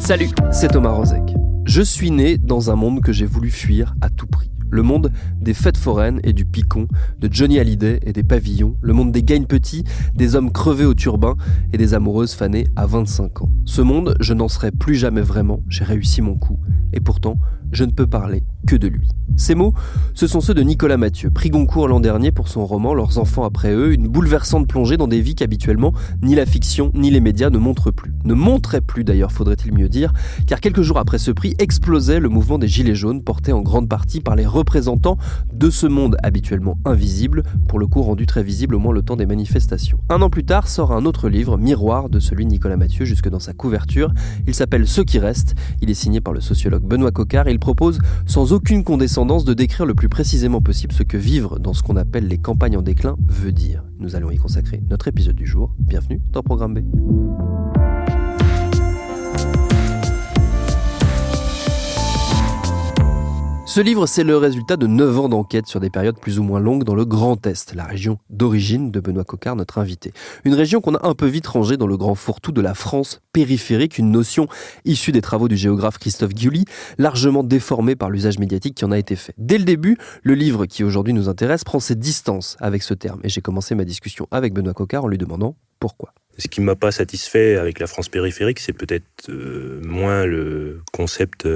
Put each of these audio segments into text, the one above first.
Salut, c'est Thomas Rozek. Je suis né dans un monde que j'ai voulu fuir à tout prix. Le monde des fêtes foraines et du picon, de Johnny Hallyday et des pavillons, le monde des gains petits, des hommes crevés au turbin et des amoureuses fanées à 25 ans. Ce monde, je n'en serai plus jamais vraiment, j'ai réussi mon coup. Et pourtant, je ne peux parler que de lui. Ces mots, ce sont ceux de Nicolas Mathieu, prix Goncourt l'an dernier pour son roman « Leurs enfants après eux », une bouleversante plongée dans des vies qu'habituellement ni la fiction ni les médias ne montrent plus. Ne montraient plus d'ailleurs, faudrait-il mieux dire, car quelques jours après ce prix explosait le mouvement des Gilets jaunes, porté en grande partie par les représentants de ce monde habituellement invisible, pour le coup rendu très visible au moins le temps des manifestations. Un an plus tard sort un autre livre, miroir de celui de Nicolas Mathieu, jusque dans sa couverture. Il s'appelle « Ceux qui restent ». Il est signé par le sociologue Benoît Coquart et il propose, sans aucune condescendance, de décrire le plus précisément possible ce que vivre dans ce qu'on appelle les campagnes en déclin veut dire. Nous allons y consacrer notre épisode du jour. Bienvenue dans Programme B. Ce livre, c'est le résultat de 9 ans d'enquête sur des périodes plus ou moins longues dans le Grand Est, la région d'origine de Benoît Coquart, notre invité. Une région qu'on a un peu vite rangée dans le grand fourre-tout de la France périphérique, une notion issue des travaux du géographe Christophe Guilluy, largement déformée par l'usage médiatique qui en a été fait. Dès le début, le livre qui aujourd'hui nous intéresse prend ses distances avec ce terme. Et j'ai commencé ma discussion avec Benoît Coquart en lui demandant pourquoi. Ce qui ne m'a pas satisfait avec la France périphérique, c'est peut-être moins le concept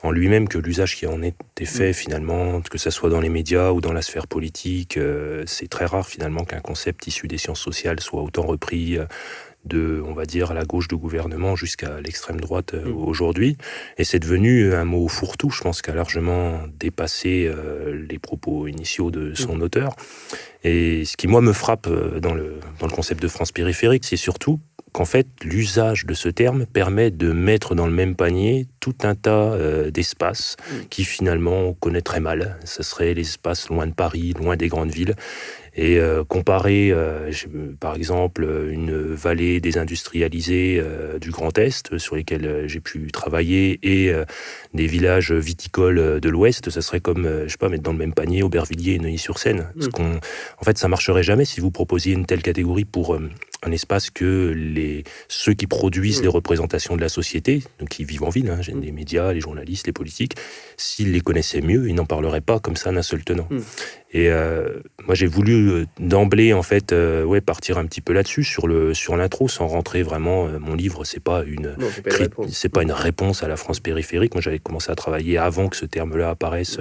en lui-même que l'usage qui en était fait finalement, que ça soit dans les médias ou dans la sphère politique. C'est très rare finalement qu'un concept issu des sciences sociales soit autant repris de, on va dire, la gauche de gouvernement jusqu'à l'extrême droite aujourd'hui. Et c'est devenu un mot fourre-tout, je pense, qui a largement dépassé les propos initiaux de son auteur. Et ce qui, moi, me frappe dans le concept de France périphérique, c'est surtout qu'en fait, l'usage de ce terme permet de mettre dans le même panier tout un tas d'espaces qui, finalement, on connaît très mal. Ce serait les espaces loin de Paris, loin des grandes villes. Et comparer, par exemple, une vallée désindustrialisée du Grand Est, sur lesquels j'ai pu travailler, et des villages viticoles de l'Ouest, ça serait comme, je sais pas, mettre dans le même panier Aubervilliers et Neuilly-sur-Seine. En fait, ça marcherait jamais si vous proposiez une telle catégorie pour un espace que ceux qui produisent les représentations de la société, donc qui vivent en ville, les médias, les journalistes, les politiques, s'ils les connaissaient mieux, ils n'en parleraient pas comme ça d'un seul tenant. Et moi, j'ai voulu d'emblée, en fait, partir un petit peu là-dessus, sur l'intro, sans rentrer vraiment. Mon livre, c'est pas une réponse à la France périphérique. Moi, j'avais commencé à travailler avant que ce terme-là apparaisse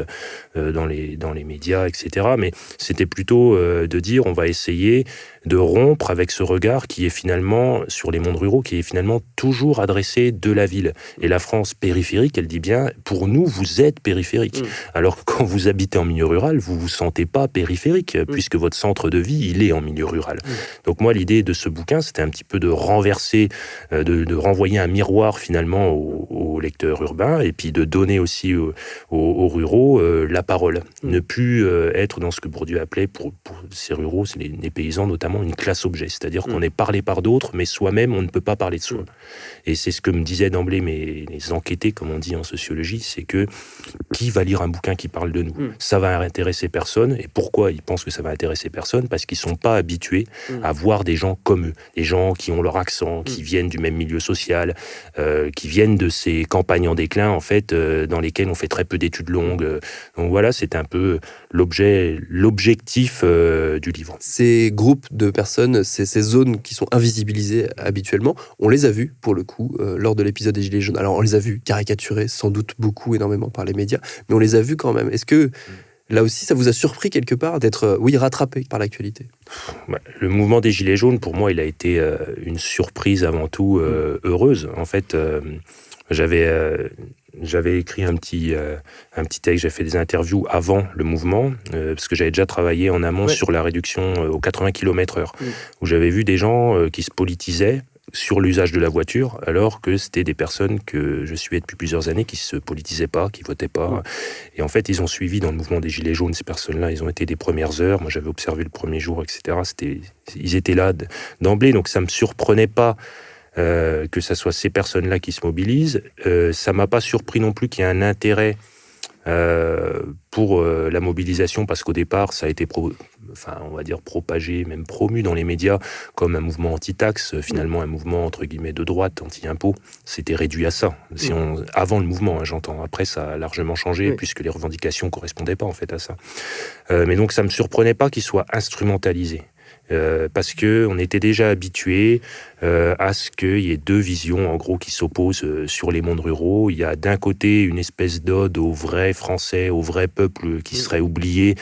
dans les médias, etc. Mais c'était plutôt de dire, on va essayer de rompre avec ce regard qui est finalement, sur les mondes ruraux, qui est finalement toujours adressé de la ville. Et la France périphérique, elle dit bien, pour nous, vous êtes périphérique. Alors que quand vous habitez en milieu rural, vous vous sentez pas périphérique, puisque votre centre de vie, il est en milieu rural. Donc moi, l'idée de ce bouquin, c'était un petit peu de renverser, de renvoyer un miroir finalement aux lecteurs urbains, et puis de donner aussi aux ruraux la parole. Ne plus être dans ce que Bourdieu appelait, pour ces ruraux, c'est les paysans notamment, une classe objet, c'est-à-dire qu'on est parlé par d'autres, mais soi-même, on ne peut pas parler de soi. Et c'est ce que me disaient d'emblée les enquêtés, comme on dit en sociologie, c'est que qui va lire un bouquin qui parle de nous ? Ça va intéresser personne. Et pourquoi ils pensent que ça va intéresser personne ? Parce qu'ils ne sont pas habitués à voir des gens comme eux, des gens qui ont leur accent, qui viennent du même milieu social, qui viennent de ces campagnes en déclin, en fait, dans lesquelles on fait très peu d'études longues. Donc voilà, c'est un peu l'objectif du livre. Ces groupes de personnes, ces zones qui sont invisibilisées habituellement, on les a vues, pour le coup, lors de l'épisode des Gilets jaunes. Alors, on les a vues caricaturées, sans doute beaucoup, énormément par les médias, mais on les a vues quand même. Est-ce que, là aussi, ça vous a surpris quelque part d'être, rattrapé par l'actualité ? Le mouvement des Gilets jaunes, pour moi, il a été une surprise avant tout heureuse. En fait, j'avais écrit un petit texte, j'ai fait des interviews avant le mouvement, parce que j'avais déjà travaillé en amont sur la réduction aux 80 km/h, où j'avais vu des gens qui se politisaient sur l'usage de la voiture, alors que c'était des personnes que je suivais depuis plusieurs années qui se politisaient pas, qui votaient pas. Et en fait, ils ont suivi dans le mouvement des Gilets jaunes, ces personnes-là, ils ont été des premières heures. Moi, j'avais observé le premier jour, etc. Ils étaient là d'emblée, donc ça me surprenait pas que ça soit ces personnes-là qui se mobilisent. Ça m'a pas surpris non plus qu'il y ait un intérêt pour la mobilisation, parce qu'au départ, ça a été on va dire propagé, même promu dans les médias comme un mouvement anti-taxe, finalement un mouvement entre guillemets de droite, anti-impôt, c'était réduit à ça. Avant le mouvement, j'entends. Après, ça a largement changé puisque les revendications correspondaient pas en fait à ça. Mais donc, ça me surprenait pas qu'il soit instrumentalisé. Parce que on était déjà habitué à ce qu'il y ait deux visions en gros qui s'opposent sur les mondes ruraux. Il y a d'un côté une espèce d'ode aux vrais Français, au vrai peuple qui serait oublié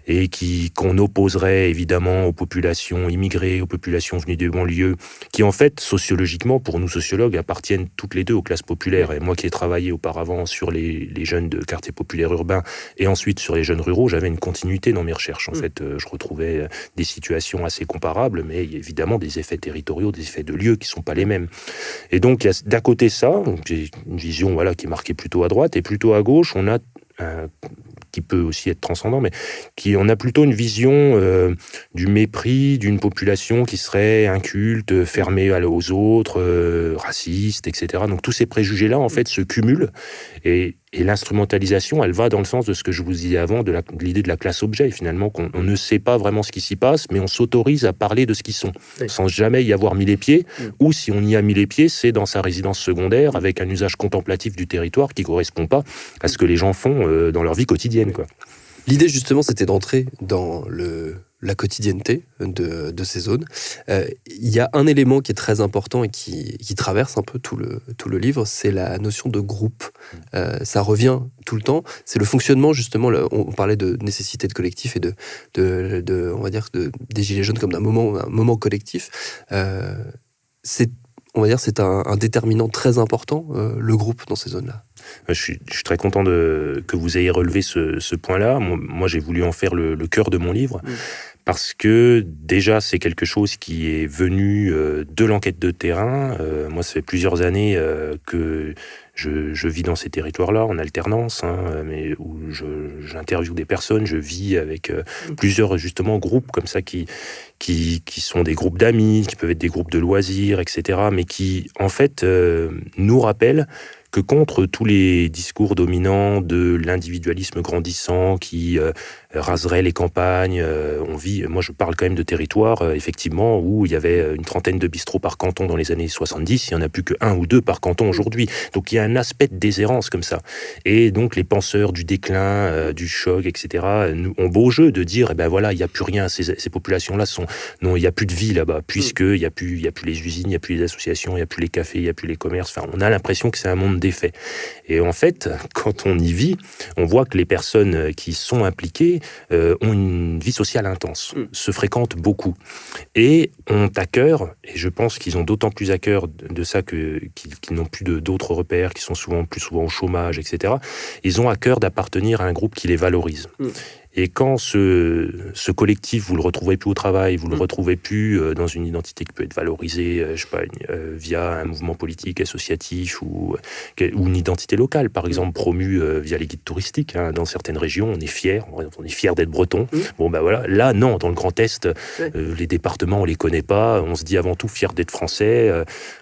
et qu'on opposerait évidemment aux populations immigrées, aux populations venues des banlieues, qui en fait, sociologiquement, pour nous sociologues, appartiennent toutes les deux aux classes populaires. Et moi qui ai travaillé auparavant sur les jeunes de quartiers populaires urbains et ensuite sur les jeunes ruraux, j'avais une continuité dans mes recherches. En fait, je retrouvais des situations assez comparables, mais il y a évidemment des effets territoriaux, des effets de lieux qui ne sont pas les mêmes. Et donc, il y a d'un côté ça, j'ai une vision qui est marquée plutôt à droite, et plutôt à gauche, on a qui peut aussi être transcendant, mais on a plutôt une vision du mépris d'une population qui serait inculte, fermée aux autres, raciste, etc. Donc tous ces préjugés-là, en fait, se cumulent, et l'instrumentalisation, elle va dans le sens de ce que je vous disais avant, de l'idée de la classe objet, finalement, qu'on ne sait pas vraiment ce qui s'y passe, mais on s'autorise à parler de ce qu'ils sont, sans jamais y avoir mis les pieds, ou si on y a mis les pieds, c'est dans sa résidence secondaire, avec un usage contemplatif du territoire qui ne correspond pas à ce que les gens font dans leur vie quotidienne, quoi. L'idée, justement, c'était d'entrer dans la quotidienneté de ces zones. Il y a un élément qui est très important et qui traverse un peu tout le livre, c'est la notion de groupe. Ça revient tout le temps. C'est le fonctionnement, justement, on parlait de nécessité de collectif et on va dire, des Gilets jaunes comme un moment collectif. On va dire, c'est un déterminant très important, le groupe dans ces zones-là. Je suis très content que vous ayez relevé ce point-là. Moi, j'ai voulu en faire le cœur de mon livre, parce que déjà, c'est quelque chose qui est venu de l'enquête de terrain. Moi, ça fait plusieurs années que je vis dans ces territoires-là, en alternance, mais où j'interviewe des personnes, je vis avec plusieurs, justement, groupes comme ça qui sont des groupes d'amis, qui peuvent être des groupes de loisirs, etc., mais qui, en fait, nous rappellent que contre tous les discours dominants de l'individualisme grandissant qui raserait les campagnes, moi je parle quand même de territoires, effectivement, où il y avait une trentaine de bistrots par canton dans les années 70, il n'y en a plus que 1 ou 2 par canton aujourd'hui. Donc il y a un aspect de déshérence comme ça. Et donc les penseurs du déclin, du choc, etc., ont beau jeu de dire, voilà, il n'y a plus rien, ces populations-là non, il n'y a plus de vie là-bas, puisqu'il n'y a plus les usines, il n'y a plus les associations, il n'y a plus les cafés, il n'y a plus les commerces. Enfin, on a l'impression que c'est un monde défait. Et en fait, quand on y vit, on voit que les personnes qui sont impliquées ont une vie sociale intense, se fréquentent beaucoup et ont à cœur, et je pense qu'ils ont d'autant plus à cœur de ça qu'ils n'ont plus d'autres repères, qui sont plus souvent au chômage, etc. Ils ont à cœur d'appartenir à un groupe qui les valorise. Et quand ce collectif, vous le retrouvez plus au travail, vous le retrouvez plus dans une identité qui peut être valorisée, via un mouvement politique, associatif ou une identité locale, par exemple promue via les guides touristiques. Dans certaines régions, on est fier d'être breton. Voilà. Là, non, dans le Grand Est, les départements, on les connaît pas. On se dit avant tout fier d'être français.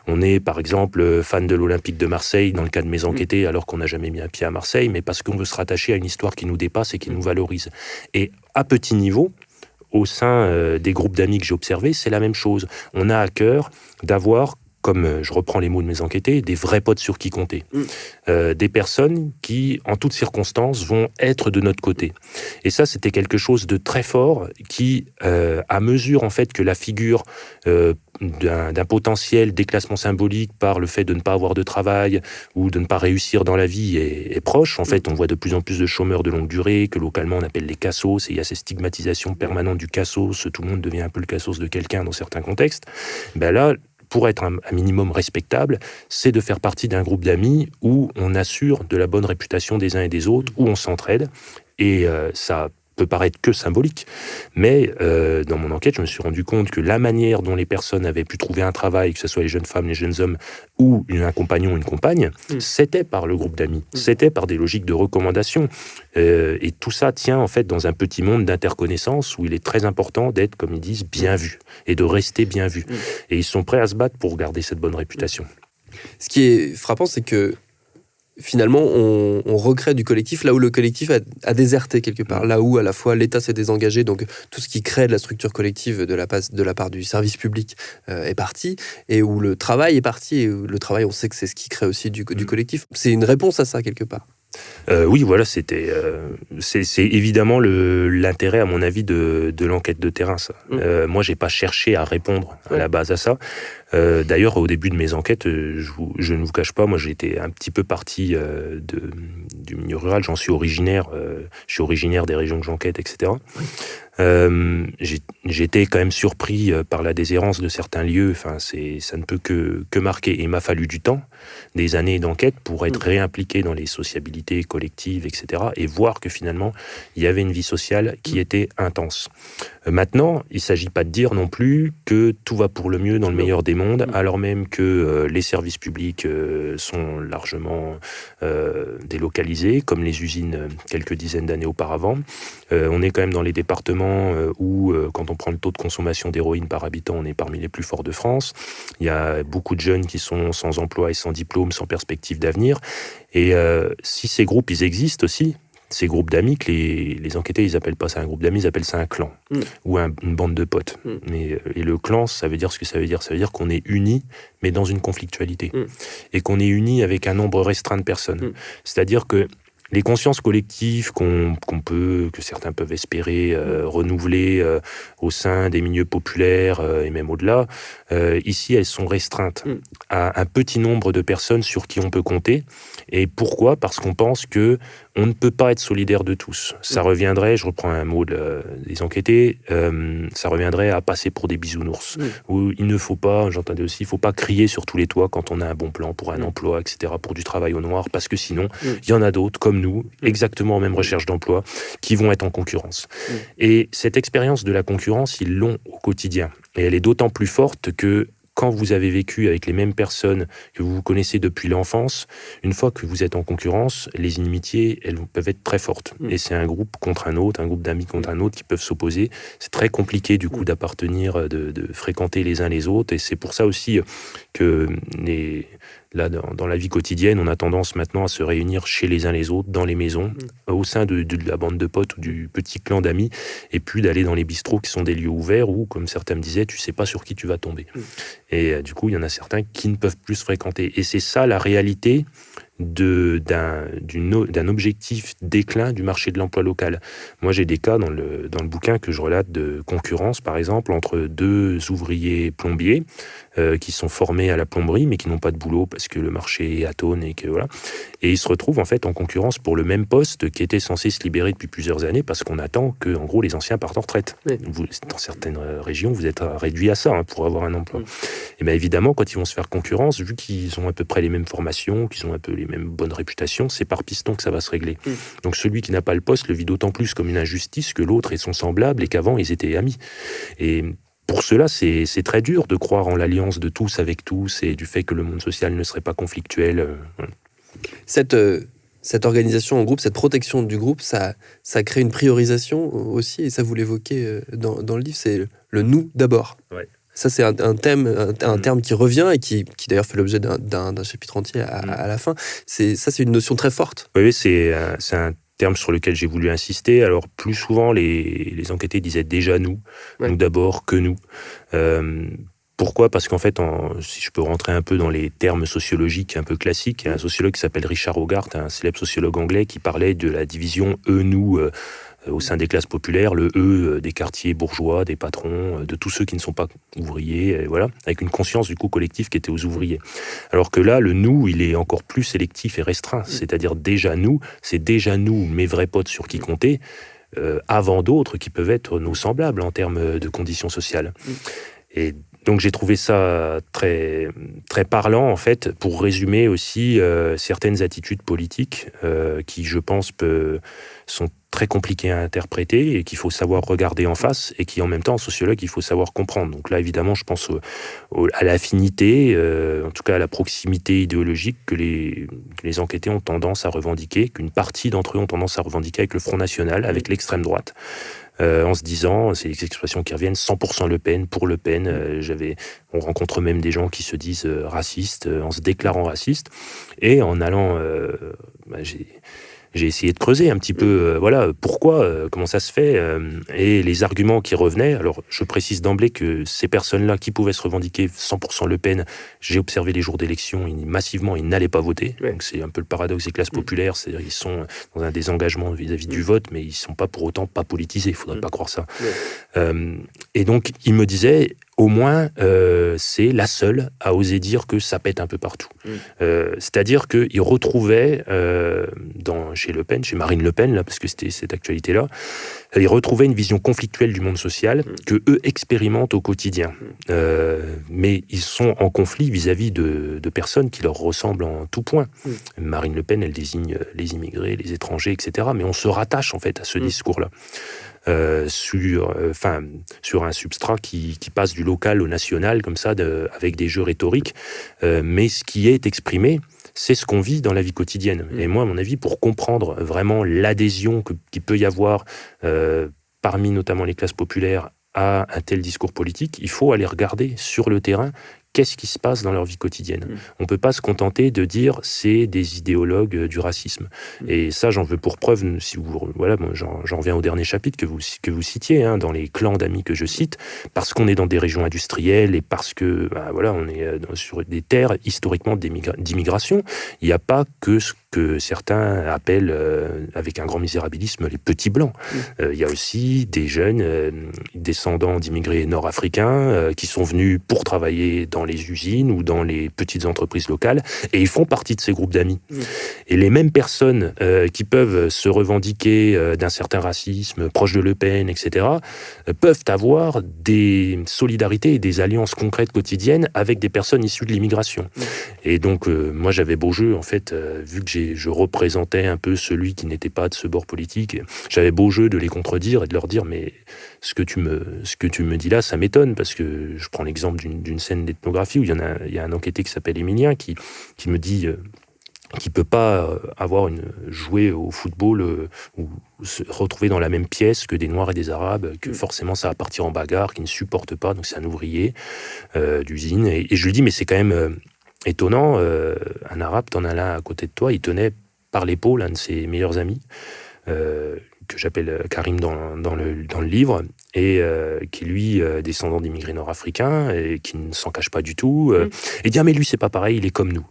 On est, par exemple, fan de l'Olympique de Marseille, dans le cas de mes enquêtés, alors qu'on n'a jamais mis un pied à Marseille, mais parce qu'on veut se rattacher à une histoire qui nous dépasse et qui nous valorise. Et à petit niveau, au sein des groupes d'amis que j'ai observés, c'est la même chose. On a à cœur d'avoir, comme je reprends les mots de mes enquêtés, des vrais potes sur qui compter. Des personnes qui, en toutes circonstances, vont être de notre côté. Et ça, c'était quelque chose de très fort qui, à mesure en fait que la figure d'un potentiel déclassement symbolique par le fait de ne pas avoir de travail ou de ne pas réussir dans la vie est proche. En fait, on voit de plus en plus de chômeurs de longue durée, que localement on appelle les cassos, et il y a ces stigmatisations permanentes du cassos, tout le monde devient un peu le cassos de quelqu'un dans certains contextes. Là, pour être un minimum respectable, c'est de faire partie d'un groupe d'amis où on assure de la bonne réputation des uns et des autres, où on s'entraide, et ça peut paraître que symbolique, mais dans mon enquête, je me suis rendu compte que la manière dont les personnes avaient pu trouver un travail, que ce soit les jeunes femmes, les jeunes hommes, ou un compagnon, une compagne, c'était par le groupe d'amis, c'était par des logiques de recommandation. Et tout ça tient en fait dans un petit monde d'interconnaissance où il est très important d'être, comme ils disent, bien vu, et de rester bien vu. Et ils sont prêts à se battre pour garder cette bonne réputation. Ce qui est frappant, c'est que finalement, on recrée du collectif là où le collectif a déserté quelque part, là où à la fois l'État s'est désengagé, donc tout ce qui crée de la structure collective de la part du service public est parti, et où le travail est parti, et où le travail, on sait que c'est ce qui crée aussi du collectif. C'est une réponse à ça quelque part. Oui, voilà, c'est évidemment l'intérêt, à mon avis, de l'enquête de terrain, ça. Moi, j'ai pas cherché à répondre à la base à ça. D'ailleurs, au début de mes enquêtes, je ne vous cache pas, moi, j'étais un petit peu parti du milieu rural. J'en suis originaire. Je suis originaire des régions que j'enquête, etc. J'étais quand même surpris par la déshérence de certains lieux. Enfin, ça ne peut que marquer. Et il m'a fallu du temps, des années d'enquête pour être réimpliqué dans les sociabilités collectives, etc. Et voir que finalement, il y avait une vie sociale qui était intense. Maintenant, il ne s'agit pas de dire non plus que tout va pour le mieux dans le meilleur des mondes, alors même que les services publics sont largement délocalisés, comme les usines quelques dizaines d'années auparavant. On est quand même dans les départements où, quand on prend le taux de consommation d'héroïne par habitant, on est parmi les plus forts de France. Il y a beaucoup de jeunes qui sont sans emploi et sans diplôme, sans perspective d'avenir. Et si ces groupes, ils existent aussi, ces groupes d'amis, que les enquêtés, ils appellent pas ça un groupe d'amis, ils appellent ça un clan, ou une bande de potes. Et le clan, ça veut dire ce que ça veut dire. Ça veut dire qu'on est unis, mais dans une conflictualité. Et qu'on est unis avec un nombre restreint de personnes. C'est-à-dire que les consciences collectives que certains peuvent espérer renouveler au sein des milieux populaires et même au-delà, ici, elles sont restreintes à un petit nombre de personnes sur qui on peut compter. Et pourquoi ? Parce qu'on pense que on ne peut pas être solidaire de tous. Ça reviendrait, je reprends un mot des enquêtés, ça reviendrait à passer pour des bisounours. Où il ne faut pas, j'entendais aussi, il ne faut pas crier sur tous les toits quand on a un bon plan pour un emploi, etc., pour du travail au noir, parce que sinon, il y en a d'autres, comme nous, exactement en même recherche d'emploi, qui vont être en concurrence. Et cette expérience de la concurrence, ils l'ont au quotidien. Et elle est d'autant plus forte que quand vous avez vécu avec les mêmes personnes que vous connaissez depuis l'enfance, une fois que vous êtes en concurrence, les inimitiés, elles peuvent être très fortes. Et c'est un groupe contre un autre, un groupe d'amis contre un autre qui peuvent s'opposer. C'est très compliqué du coup d'appartenir, de fréquenter les uns les autres. Et c'est pour ça aussi que là, dans la vie quotidienne, on a tendance maintenant à se réunir chez les uns les autres, dans les maisons, au sein de la bande de potes ou du petit clan d'amis, et puis d'aller dans les bistrots qui sont des lieux ouverts où, comme certains me disaient, tu sais pas sur qui tu vas tomber. Et du coup, il y en a certains qui ne peuvent plus se fréquenter. Et c'est ça la réalité d'un objectif déclin du marché de l'emploi local. Moi, j'ai des cas dans le bouquin que je relate de concurrence, par exemple, entre deux ouvriers plombiers qui sont formés à la plomberie, mais qui n'ont pas de boulot parce que le marché atone et que voilà. Et ils se retrouvent en fait en concurrence pour le même poste qui était censé se libérer depuis plusieurs années parce qu'on attend que, en gros, les anciens partent en retraite. Dans certaines régions, vous êtes réduits à ça pour avoir un emploi. Et bien évidemment, quand ils vont se faire concurrence, vu qu'ils ont à peu près les mêmes formations, qu'ils ont un peu les mêmes bonnes réputations, c'est par piston que ça va se régler. Donc celui qui n'a pas le poste le vit d'autant plus comme une injustice que l'autre est son semblable et qu'avant ils étaient amis. Et pour cela, c'est très dur de croire en l'alliance de tous avec tous et du fait que le monde social ne serait pas conflictuel. Voilà. Cette organisation en groupe, cette protection du groupe, ça crée une priorisation aussi, et ça vous l'évoquez dans le livre, c'est le « nous d'abord ». Ouais. Ça, c'est un terme qui revient et qui d'ailleurs fait l'objet d'un chapitre entier à la fin. C'est une notion très forte. Oui, c'est un terme sur lequel j'ai voulu insister. Alors, plus souvent, les enquêtés disaient déjà nous d'abord, que nous. Pourquoi ? Parce qu'en fait, si je peux rentrer un peu dans les termes sociologiques un peu classiques, il y a un sociologue qui s'appelle Richard Hogarth, un célèbre sociologue anglais, qui parlait de la division eux-nous au sein des classes populaires, le eux des quartiers bourgeois, des patrons, de tous ceux qui ne sont pas ouvriers, voilà, avec une conscience du coup collective qui était aux ouvriers. Alors que là, le nous, il est encore plus sélectif et restreint, c'est-à-dire déjà nous, c'est déjà nous, mes vrais potes sur qui compter, avant d'autres qui peuvent être nos semblables en termes de conditions sociales. Et donc j'ai trouvé ça très, très parlant, en fait, pour résumer aussi certaines attitudes politiques qui, je pense, sont très compliquées à interpréter et qu'il faut savoir regarder en face et qui, en même temps, en sociologue, il faut savoir comprendre. Donc là, évidemment, je pense à l'affinité, en tout cas à la proximité idéologique que les enquêtés ont tendance à revendiquer, qu'une partie d'entre eux ont tendance à revendiquer avec le Front National, avec l'extrême droite. en se disant, c'est les expressions qui reviennent, 100% Le Pen, pour Le Pen. On rencontre même des gens qui se disent racistes, en se déclarant racistes. Et en allant... j'ai essayé de creuser un petit peu, pourquoi, comment ça se fait, et les arguments qui revenaient. Alors, je précise d'emblée que ces personnes-là qui pouvaient se revendiquer 100% Le Pen, j'ai observé les jours d'élection, massivement, ils n'allaient pas voter. Ouais. Donc, c'est un peu le paradoxe des classes populaires, c'est-à-dire qu'ils sont dans un désengagement vis-à-vis du vote, mais ils ne sont pas pour autant pas politisés, il ne faudrait pas croire ça. Et donc, ils me disaient, au moins, c'est la seule à oser dire que ça pète un peu partout. C'est-à-dire qu'ils retrouvaient, chez Le Pen, chez Marine Le Pen, là, parce que c'était cette actualité-là, ils retrouvaient une vision conflictuelle du monde social que eux expérimentent au quotidien. Mais ils sont en conflit vis-à-vis de personnes qui leur ressemblent en tout point. Marine Le Pen, elle désigne les immigrés, les étrangers, etc. Mais on se rattache, en fait, à ce discours-là. Sur un substrat qui passe du local au national, comme ça, avec des jeux rhétoriques. Mais ce qui est exprimé, c'est ce qu'on vit dans la vie quotidienne. Et moi, à mon avis, pour comprendre vraiment l'adhésion qu'il peut y avoir parmi notamment les classes populaires à un tel discours politique, il faut aller regarder sur le terrain qu'est-ce qui se passe dans leur vie quotidienne. On ne peut pas se contenter de dire c'est des idéologues du racisme. Et ça, j'en veux pour preuve, si vous, j'en reviens au dernier chapitre que vous citiez, dans les clans d'amis que je cite, parce qu'on est dans des régions industrielles et parce que on est sur des terres historiquement d'immigration. Il n'y a pas que ce que certains appellent, avec un grand misérabilisme, les petits blancs. Il y a aussi des jeunes descendants d'immigrés nord-africains qui sont venus pour travailler dans les usines ou dans les petites entreprises locales, et ils font partie de ces groupes d'amis. Et les mêmes personnes qui peuvent se revendiquer d'un certain racisme, proche de Le Pen, etc., peuvent avoir des solidarités et des alliances concrètes quotidiennes avec des personnes issues de l'immigration. Et donc, moi, j'avais beau jeu, en fait, vu que je représentais un peu celui qui n'était pas de ce bord politique, j'avais beau jeu de les contredire et de leur dire, mais ce que tu me dis là, ça m'étonne, parce que je prends l'exemple d'une scène d'ethnographie où il y a un enquêté qui s'appelle Émilien qui me dit qu'il ne peut pas jouer au football ou se retrouver dans la même pièce que des Noirs et des Arabes, que forcément ça va partir en bagarre, qu'il ne supporte pas, donc c'est un ouvrier d'usine. Et je lui dis, mais c'est quand même étonnant, un Arabe, t'en as là à côté de toi, il tenait par l'épaule un de ses meilleurs amis, que j'appelle Karim dans le livre, et qui lui, descendant d'immigrés nord-africains, et qui ne s'en cache pas du tout, et dit, ah mais lui c'est pas pareil, il est comme nous.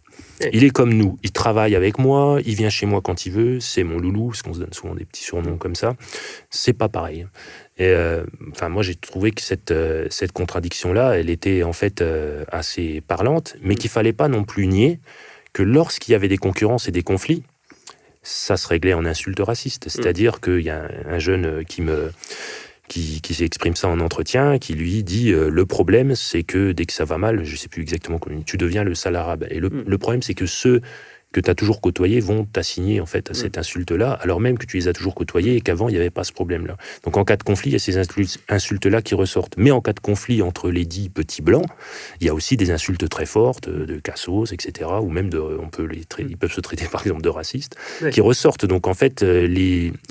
Il est comme nous, il travaille avec moi, il vient chez moi quand il veut, c'est mon loulou, parce qu'on se donne souvent des petits surnoms comme ça, c'est pas pareil. Et moi j'ai trouvé que cette contradiction-là, elle était en fait assez parlante, mais qu'il fallait pas non plus nier que lorsqu'il y avait des concurrences et des conflits, ça se réglait en insultes racistes. C'est-à-dire qu'il y a un jeune qui s'exprime ça en entretien, qui lui dit le problème, c'est que dès que ça va mal, je ne sais plus exactement comment, tu deviens le sale arabe. Et le problème, c'est que ceux que tu as toujours côtoyés vont t'assigner en fait à cette insulte-là, alors même que tu les as toujours côtoyés et qu'avant, il n'y avait pas ce problème-là. Donc en cas de conflit, il y a ces insultes-là qui ressortent. Mais en cas de conflit entre les dits petits blancs, il y a aussi des insultes très fortes, de cassos, etc., ou même ils peuvent se traiter par exemple de racistes, qui ressortent. Donc en fait,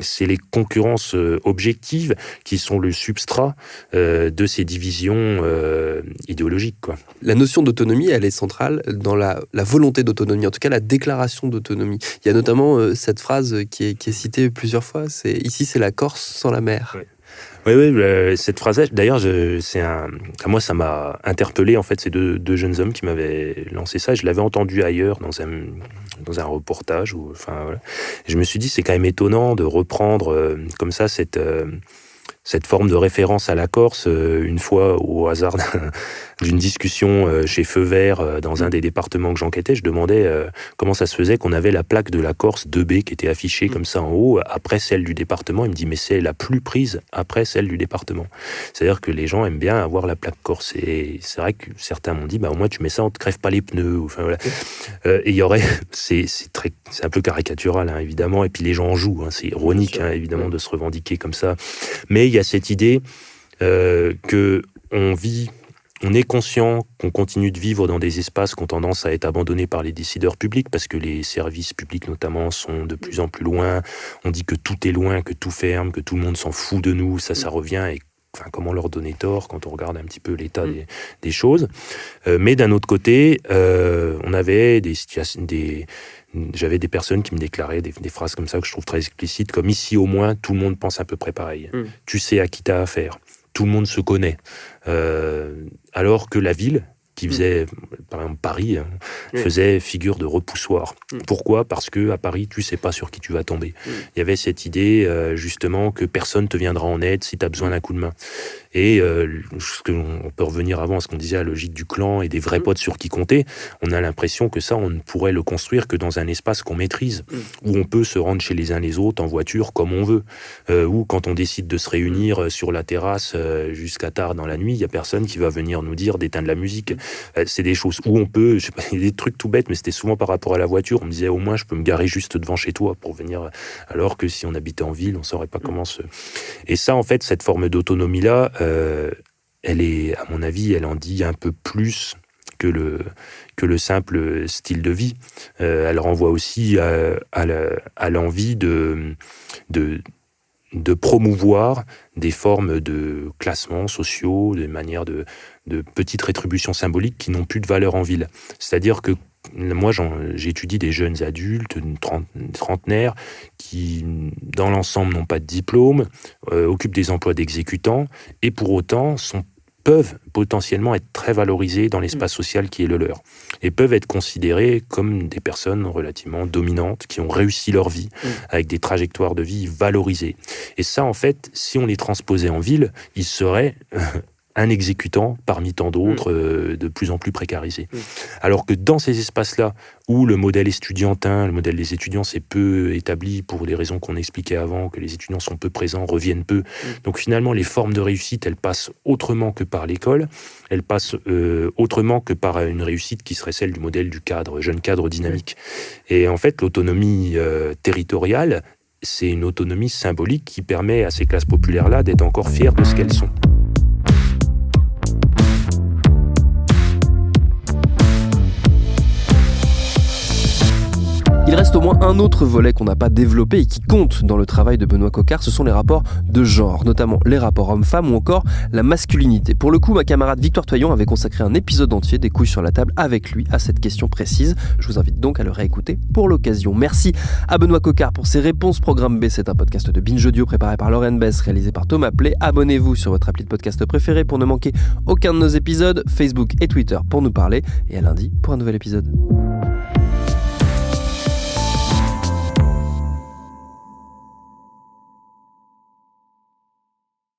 c'est les concurrences objectives qui sont le substrat de ces divisions idéologiques, quoi. La notion d'autonomie, elle est centrale dans la volonté d'autonomie, en tout cas la déclaration d'autonomie. Il y a notamment cette phrase qui est citée plusieurs fois, ici c'est la Corse sans la mer. Oui, cette phrase, d'ailleurs, moi ça m'a interpellé, en fait, ces deux jeunes hommes qui m'avaient lancé ça, et je l'avais entendu ailleurs dans un reportage, Et je me suis dit, c'est quand même étonnant de reprendre comme ça cette forme de référence à la Corse, une fois au hasard d'une discussion chez Feu Vert, dans un des départements que j'enquêtais, je demandais comment ça se faisait qu'on avait la plaque de la Corse 2B qui était affichée comme ça en haut, après celle du département. Il me dit, mais c'est la plus prise après celle du département. C'est-à-dire que les gens aiment bien avoir la plaque Corse. Et c'est vrai que certains m'ont dit, au moins tu mets ça, on te crève pas les pneus. Et il y aurait... C'est un peu caricatural, évidemment, et puis les gens en jouent. C'est ironique, évidemment, de se revendiquer comme ça. Mais il y a cette idée que on vit on est conscient qu'on continue de vivre dans des espaces qui ont tendance à être abandonnés par les décideurs publics, parce que les services publics notamment sont de plus en plus loin. On dit que tout est loin, que tout ferme, que tout le monde s'en fout de nous. Ça revient. Et comment leur donner tort quand on regarde un petit peu l'état des choses. Mais d'un autre côté, on avait j'avais des personnes qui me déclaraient des phrases comme ça que je trouve très explicites, comme « ici au moins, tout le monde pense à peu près pareil. Tu sais à qui t'as affaire. Tout le monde se connaît. » Alors que la ville, qui faisait, par exemple Paris, faisait figure de repoussoir. Pourquoi ? Parce qu'à Paris, tu ne sais pas sur qui tu vas tomber. Il y avait cette idée, justement, que personne ne te viendra en aide si tu as besoin d'un coup de main. Et on peut revenir avant à ce qu'on disait, à la logique du clan et des vrais potes sur qui compter. On a l'impression que ça, on ne pourrait le construire que dans un espace qu'on maîtrise, où on peut se rendre chez les uns les autres en voiture comme on veut. Ou quand on décide de se réunir sur la terrasse jusqu'à tard dans la nuit, il n'y a personne qui va venir nous dire d'éteindre la musique. C'est des choses où on peut, je sais pas, il y a des trucs tout bêtes, mais c'était souvent par rapport à la voiture. On me disait, au moins, je peux me garer juste devant chez toi pour venir. Alors que si on habitait en ville, on ne saurait pas comment se... Et ça, en fait, cette forme d'autonomie-là, elle est, à mon avis, elle en dit un peu plus que le simple style de vie. Elle renvoie aussi à l'envie de promouvoir des formes de classements sociaux, des manières de petites rétributions symboliques qui n'ont plus de valeur en ville. C'est-à-dire que moi, j'étudie des jeunes adultes, trentenaires, qui, dans l'ensemble, n'ont pas de diplôme, occupent des emplois d'exécutants, et pour autant peuvent potentiellement être très valorisés dans l'espace social qui est le leur, et peuvent être considérés comme des personnes relativement dominantes, qui ont réussi leur vie, avec des trajectoires de vie valorisées. Et ça, en fait, si on les transposait en ville, ils seraient... un exécutant parmi tant d'autres, de plus en plus précarisés. Alors que dans ces espaces-là, où le modèle estudiantin, le modèle des étudiants, c'est peu établi pour les raisons qu'on expliquait avant, que les étudiants sont peu présents, reviennent peu. Donc finalement, les formes de réussite, elles passent autrement que par l'école, elles passent autrement que par une réussite qui serait celle du modèle du cadre, jeune cadre dynamique. Et en fait, l'autonomie territoriale, c'est une autonomie symbolique qui permet à ces classes populaires-là d'être encore fières de ce qu'elles sont. Il reste au moins un autre volet qu'on n'a pas développé et qui compte dans le travail de Benoît Coquart, ce sont les rapports de genre, notamment les rapports hommes-femmes ou encore la masculinité. Pour le coup, ma camarade Victoire Toyon avait consacré un épisode entier des couilles sur la table avec lui à cette question précise. Je vous invite donc à le réécouter pour l'occasion. Merci à Benoît Coquart pour ses réponses. Programme B, c'est un podcast de Binge Audio préparé par Lauren Bess, réalisé par Thomas Play. Abonnez-vous sur votre appli de podcast préféré pour ne manquer aucun de nos épisodes, Facebook et Twitter pour nous parler, et à lundi pour un nouvel épisode.